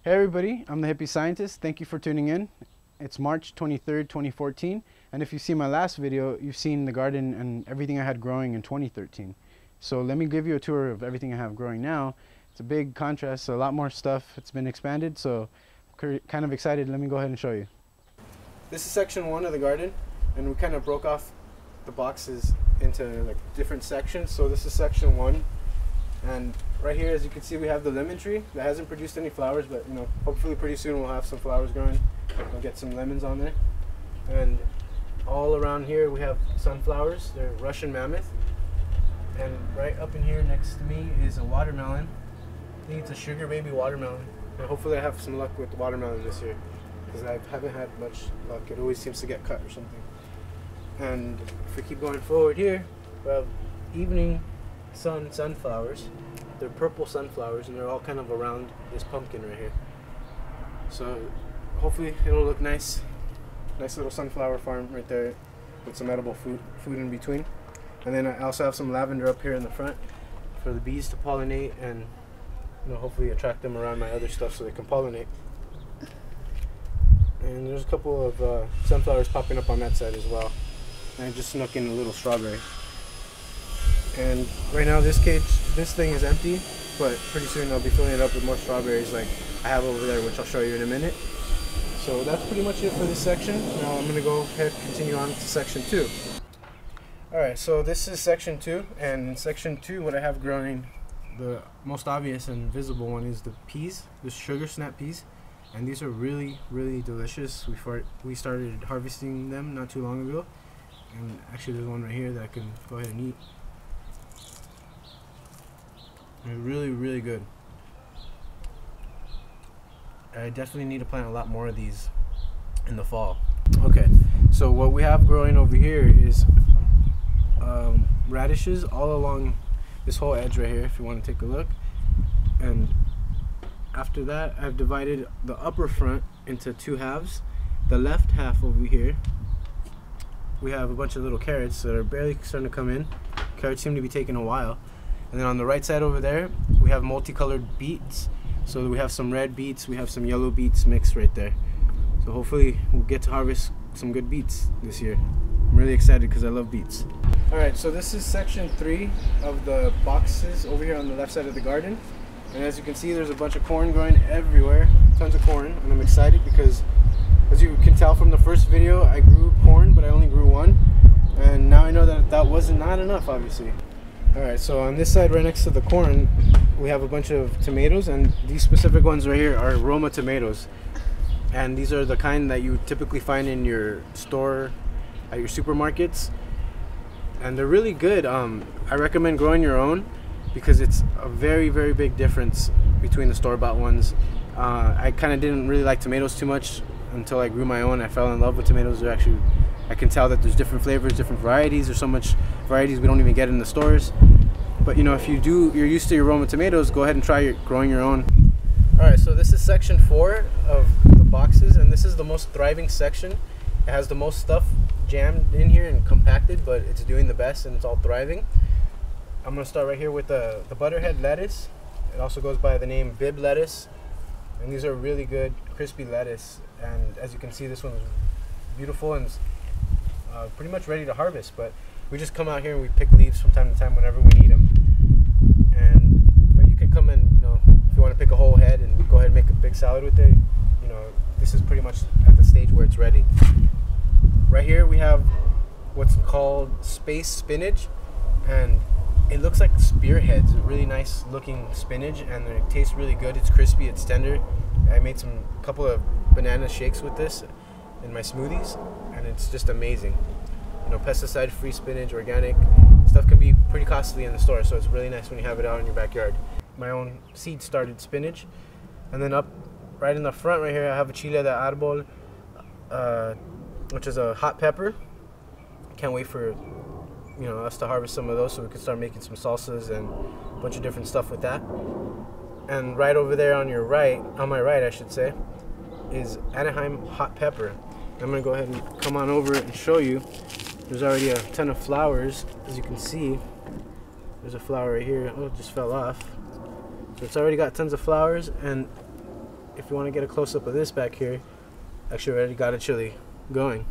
Hey everybody, I'm the Hippie Scientist. Thank you for tuning in. It's March 23rd, 2014, and if you see my last video, you've seen the garden and everything I had growing in 2013. So let me give you a tour of everything I have growing now. It's a big contrast, a lot more stuff. It's been expanded, so I'm kind of excited. Let me go ahead and show you. This is section 1 of the garden, and we kind of broke off the boxes into like different sections. So this is section 1. And right here, as you can see, we have the lemon tree that hasn't produced any flowers, but hopefully pretty soon we'll have some flowers growing. We'll get some lemons on there. And all around here we have sunflowers. They're Russian mammoth. And right up in here next to me is a watermelon. I think it's a sugar baby watermelon. And hopefully I have some luck with the watermelon this year, because I haven't had much luck. It always seems to get cut or something. And if we keep going forward here, we have evening sunflowers. They're purple sunflowers, and they're all kind of around this pumpkin right here. So hopefully it'll look nice. Nice little sunflower farm right there with some edible food in between. And then I also have some lavender up here in the front for the bees to pollinate, and hopefully attract them around my other stuff so they can pollinate. And there's a couple of sunflowers popping up on that side as well. And I just snuck in a little strawberry. And right now this thing is empty, but pretty soon I'll be filling it up with more strawberries like I have over there, which I'll show you in a minute. So that's pretty much it for this section. Now I'm going to go ahead and continue on to section 2. Alright, so this is section 2, and in section 2 what I have growing, the most obvious and visible one is the peas, the sugar snap peas. And these are really, really delicious. We started harvesting them not too long ago. And actually there's one right here that I can go ahead and eat. They're really, really good. I definitely need to plant a lot more of these in the fall. Okay, so what we have growing over here is radishes all along this whole edge right here, if you want to take a look. And after that, I've divided the upper front into 2 halves. The left half over here, we have a bunch of little carrots that are barely starting to come in. Carrots seem to be taking a while. And then on the right side over there, we have multicolored beets. So we have some red beets, we have some yellow beets mixed right there. So hopefully we'll get to harvest some good beets this year. I'm really excited because I love beets. Alright, so this is section 3 of the boxes over here on the left side of the garden. And as you can see, there's a bunch of corn growing everywhere. Tons of corn, and I'm excited because, as you can tell from the first video, I grew corn, but I only grew 1. And now I know that that was not enough, obviously. Alright, so on this side right next to the corn, we have a bunch of tomatoes, and these specific ones right here are Roma tomatoes. And these are the kind that you typically find in your store, at your supermarkets. And they're really good. I recommend growing your own because it's a very, very big difference between the store-bought ones. I kind of didn't really like tomatoes too much until I grew my own. I fell in love with tomatoes. They're actually, I can tell that there's different flavors, different varieties. There's so much varieties we don't even get in the stores. But if you're used to your Roma tomatoes, go ahead and try growing your own. Alright, so this is section 4 of the boxes, and this is the most thriving section. It has the most stuff jammed in here and compacted, but it's doing the best and it's all thriving. I'm going to start right here with the butterhead lettuce. It also goes by the name bib lettuce. And these are really good crispy lettuce. And as you can see, this one is beautiful and pretty much ready to harvest. But we just come out here and we pick leaves from time to time whenever we need them. But you can come in, if you want to pick a whole head and go ahead and make a big salad with it. This is pretty much at the stage where it's ready. Right here we have what's called space spinach, and it looks like spearheads. A really nice looking spinach, and it tastes really good. It's crispy, it's tender. I made a couple of banana shakes with this in my smoothies, and it's just amazing. Pesticide-free spinach, organic stuff can be pretty costly in the store, so it's really nice when you have it out in your backyard. My own seed started spinach, and then up right in the front right here I have a chile de árbol, which is a hot pepper. Can't wait for us to harvest some of those so we can start making some salsas and a bunch of different stuff with that. And right over there on my right I should say, is Anaheim hot pepper. I'm gonna go ahead and come on over and show you. There's already a ton of flowers, as you can see. There's a flower right here. Oh, it just fell off. So it's already got tons of flowers, and if you want to get a close-up of this back here, actually already got a chili going.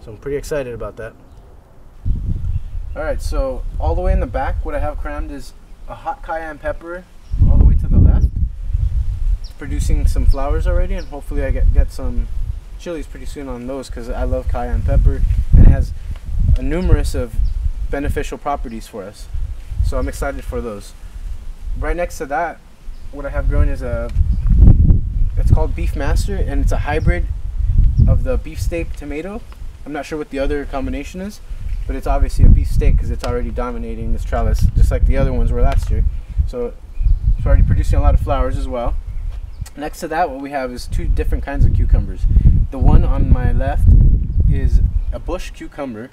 So I'm pretty excited about that. Alright, so all the way in the back, what I have crammed is a hot cayenne pepper all the way to the left. It's producing some flowers already, and hopefully I get some chilies pretty soon on those, because I love cayenne pepper and it has a numerous of beneficial properties for us. So I'm excited for those. Right next to that, what I have growing is it's called Beef Master, and it's a hybrid of the beefsteak tomato. I'm not sure what the other combination is, but it's obviously a beefsteak because it's already dominating this trellis, just like the other ones were last year. So it's already producing a lot of flowers as well. Next to that, what we have is two different kinds of cucumbers. The one on my left is a bush cucumber,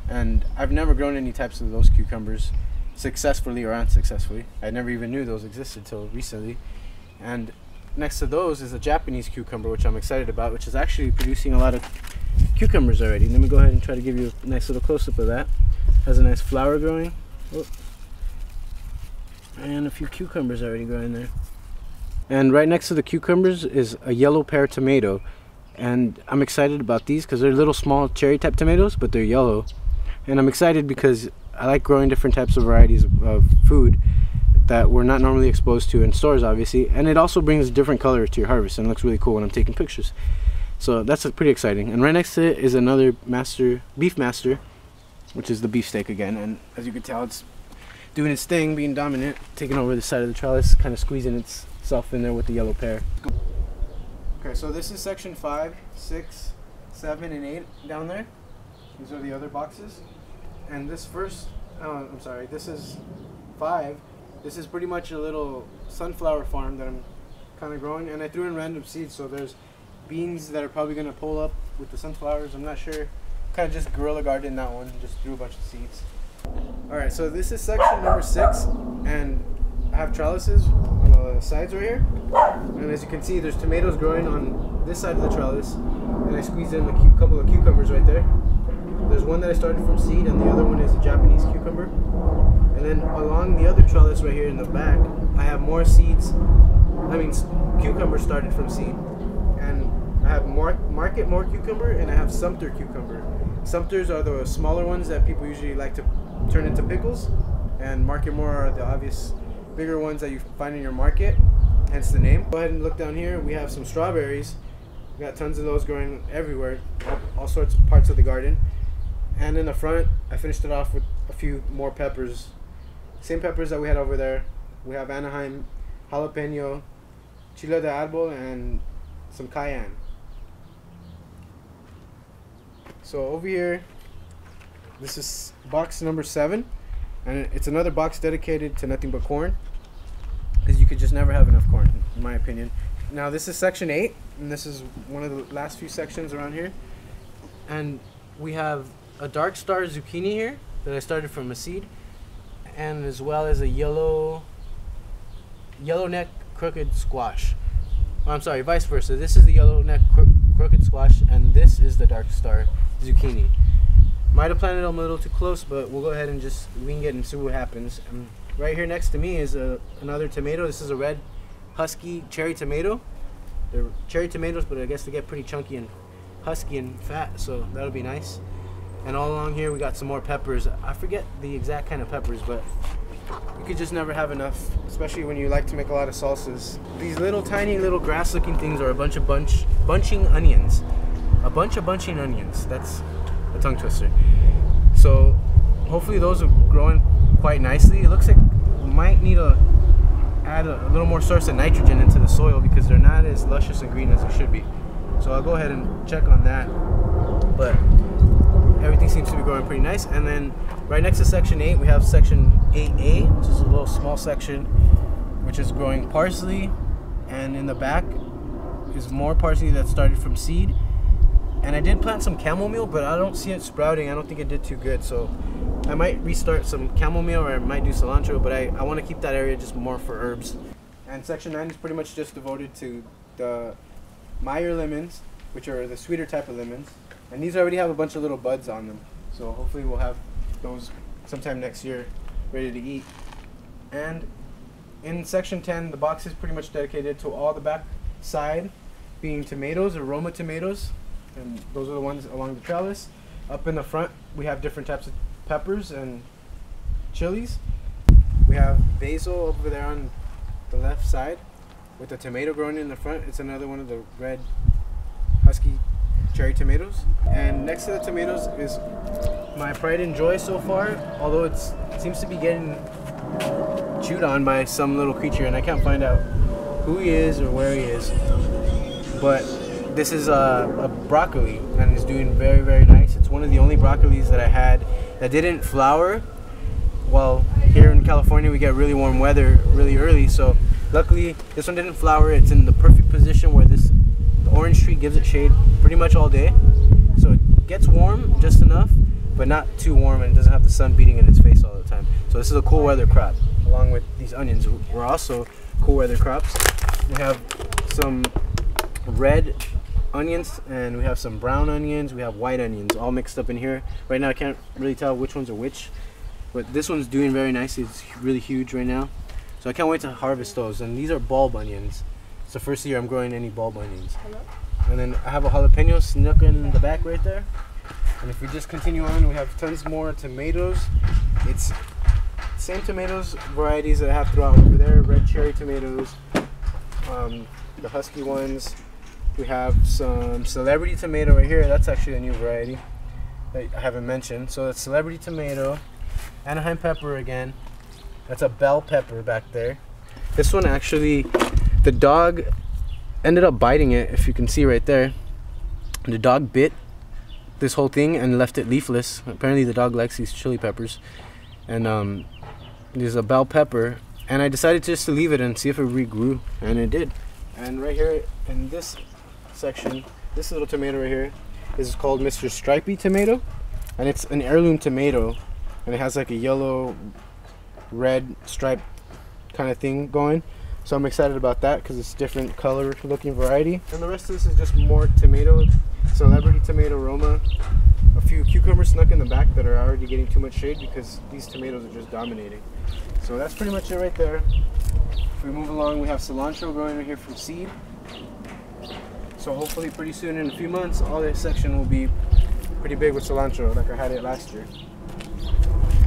and I've never grown any types of those cucumbers successfully or unsuccessfully. I never even knew those existed till recently. And next to those is a Japanese cucumber, which I'm excited about, which is actually producing a lot of cucumbers already. Let me go ahead and try to give you a nice little close-up of that. Has a nice flower growing. Oh. And a few cucumbers already growing there. And right next to the cucumbers is a yellow pear tomato. And I'm excited about these because they're little small cherry type tomatoes, but they're yellow. And I'm excited because I like growing different types of varieties of food that we're not normally exposed to in stores, obviously. And it also brings different color to your harvest, and it looks really cool when I'm taking pictures. So that's pretty exciting. And right next to it is another Beef Master, which is the beefsteak again. And as you can tell, it's doing its thing, being dominant, taking over the side of the trellis, kind of squeezing itself in there with the yellow pear. Okay, so this is section 5, 6, 7, and 8 down there. These are the other boxes. And this this is 5. This is pretty much a little sunflower farm that I'm kind of growing. And I threw in random seeds, so there's beans that are probably going to pull up with the sunflowers. I'm not sure. Kind of just guerrilla garden that one, just threw a bunch of seeds. Alright, so this is section number 6, and I have trellises on the sides right here. And as you can see, there's tomatoes growing on this side of the trellis, and I squeezed in a couple of cucumbers right there. There's one that I started from seed, and the other one is a Japanese cucumber. And then along the other trellis right here in the back, I have more seeds. Cucumbers started from seed. And I have Market More cucumber, and I have Sumter cucumber. Sumters are the smaller ones that people usually like to turn into pickles, and Market More are the obvious bigger ones that you find in your market, hence the name. Go ahead and look down here. We have some strawberries. We got tons of those growing everywhere, all sorts of parts of the garden. And in the front, I finished it off with a few more peppers. Same peppers that we had over there. We have Anaheim, jalapeno, chile de árbol, and some cayenne. So over here, this is box number 7, and it's another box dedicated to nothing but corn, because you could just never have enough corn, in my opinion. Now this is section 8, and this is one of the last few sections around here. And we have a dark star zucchini here that I started from a seed, and as well as a yellow neck crooked squash. Oh, I'm sorry, vice versa. This is the yellow neck crooked squash, and this is the dark star zucchini. Might have planted them a little too close, but we'll go ahead and just wing it and see what happens. And right here next to me is another tomato. This is a red husky cherry tomato. They're cherry tomatoes, but I guess they get pretty chunky and husky and fat, so that'll be nice. And all along here we got some more peppers. I forget the exact kind of peppers, but you could just never have enough, especially when you like to make a lot of salsas. These little tiny little grass looking things are a bunch of bunching onions. A bunch of bunching onions. That's a tongue twister. So hopefully those are growing quite nicely. It looks like we might need to add a little more source of nitrogen into the soil because they're not as luscious and green as they should be. So I'll go ahead and check on that. But everything seems to be growing pretty nice. And then right next to section 8, we have section 8A, which is a little small section, which is growing parsley. And in the back is more parsley that started from seed. And I did plant some chamomile, but I don't see it sprouting. I don't think it did too good. So I might restart some chamomile, or I might do cilantro, but I want to keep that area just more for herbs. And section 9 is pretty much just devoted to the Meyer lemons, which are the sweeter type of lemons. And these already have a bunch of little buds on them. So hopefully we'll have those sometime next year ready to eat. And in section 10, the box is pretty much dedicated to all the back side being tomatoes, aroma tomatoes, and those are the ones along the trellis. Up in the front, we have different types of peppers and chilies. We have basil over there on the left side with the tomato growing in the front. It's another one of the red husky cherry tomatoes. And next to the tomatoes is my pride and joy so far, although it seems to be getting chewed on by some little creature, and I can't find out who he is or where he is. But this is a broccoli, and it's doing very, very nice. It's one of the only broccolis that I had that didn't flower. Well, here in California we get really warm weather really early, so luckily this one didn't flower. It's in the perfect position where the orange tree gives it shade pretty much all day, so it gets warm just enough, but not too warm, and it doesn't have the sun beating in its face all the time. So this is a cool weather crop, along with these onions. We're also cool weather crops. We have some red onions, and we have some brown onions, we have white onions, all mixed up in here. Right now I can't really tell which ones are which, but this one's doing very nicely. It's really huge right now, so I can't wait to harvest those. And these are bulb onions. It's the first year I'm growing any bulb onions. And then I have a jalapeno snuck in the back right there. And if we just continue on, we have tons more tomatoes. It's same tomatoes varieties that I have throughout over there. Red cherry tomatoes, the husky ones. We have some celebrity tomato right here. That's actually a new variety that I haven't mentioned. So that's celebrity tomato. Anaheim pepper again. That's a bell pepper back there. This one actually, the dog ended up biting it, if you can see right there. The dog bit this whole thing and left it leafless. Apparently the dog likes these chili peppers. And there's a bell pepper, and I decided just to leave it and see if it regrew, and it did. And right here in this section, this little tomato right here is called Mr. Stripey tomato, and it's an heirloom tomato, and it has like a yellow red stripe kind of thing going. So I'm excited about that because it's different color looking variety. And the rest of this is just more tomato, celebrity tomato aroma. A few cucumbers snuck in the back that are already getting too much shade because these tomatoes are just dominating. So that's pretty much it right there. If we move along, we have cilantro growing right here from seed. So hopefully pretty soon, in a few months, all this section will be pretty big with cilantro like I had it last year.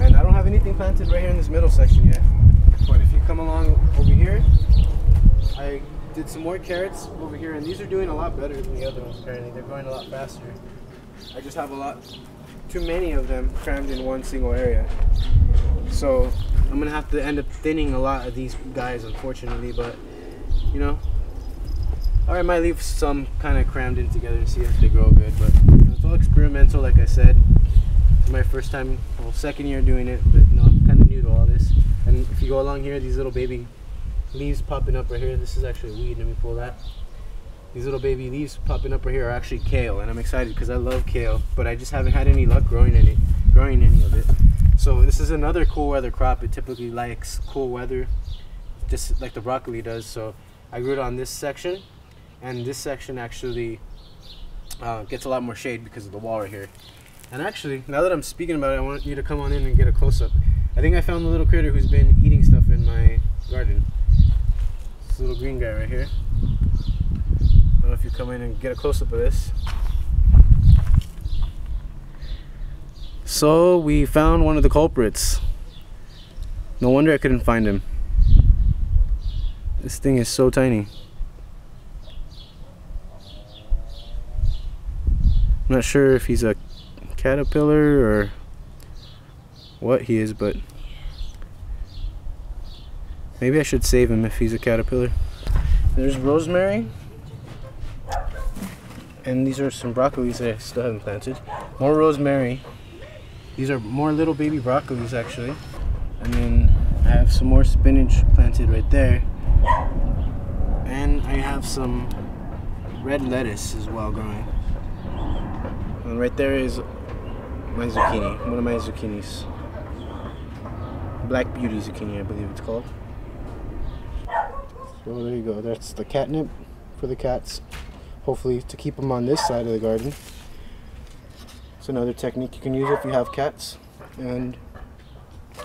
And I don't have anything planted right here in this middle section yet. But if you come along over here, I did some more carrots over here, and these are doing a lot better than the other ones apparently. They're growing a lot faster. I just have a lot too many of them crammed in one single area. So I'm gonna have to end up thinning a lot of these guys, unfortunately, but you know, or I might leave some kind of crammed in together and see if they grow good. But you know, it's all experimental, like I said. It's my first time, well, second year doing it, but you know, I'm kind of new to all this. And if you go along here, these little baby leaves popping up right here. This is actually a weed. Let me pull that. These little baby leaves popping up right here are actually kale, and I'm excited because I love kale, but I just haven't had any luck growing any of it. So this is another cool weather crop. It typically likes cool weather, just like the broccoli does. So I grew it on this section, and this section actually gets a lot more shade because of the wall right here. And actually, now that I'm speaking about it, I want you to come on in and get a close-up. I think I found the little critter who's been eating stuff in my garden. This little green guy right here. I don't know if you come in and get a close-up of this. So we found one of the culprits. No wonder I couldn't find him. This thing is so tiny. I'm not sure if he's a caterpillar or what he is, but maybe I should save him if he's a caterpillar. There's rosemary, and these are some broccolis that I still haven't planted. More rosemary. These are more little baby broccolis actually, and then I have some more spinach planted right there, and I have some red lettuce as well growing. And right there is my zucchini, one of my zucchinis. Black Beauty zucchini, I believe it's called. So there you go, that's the catnip for the cats. Hopefully to keep them on this side of the garden. It's another technique you can use if you have cats. And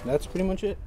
that's pretty much it.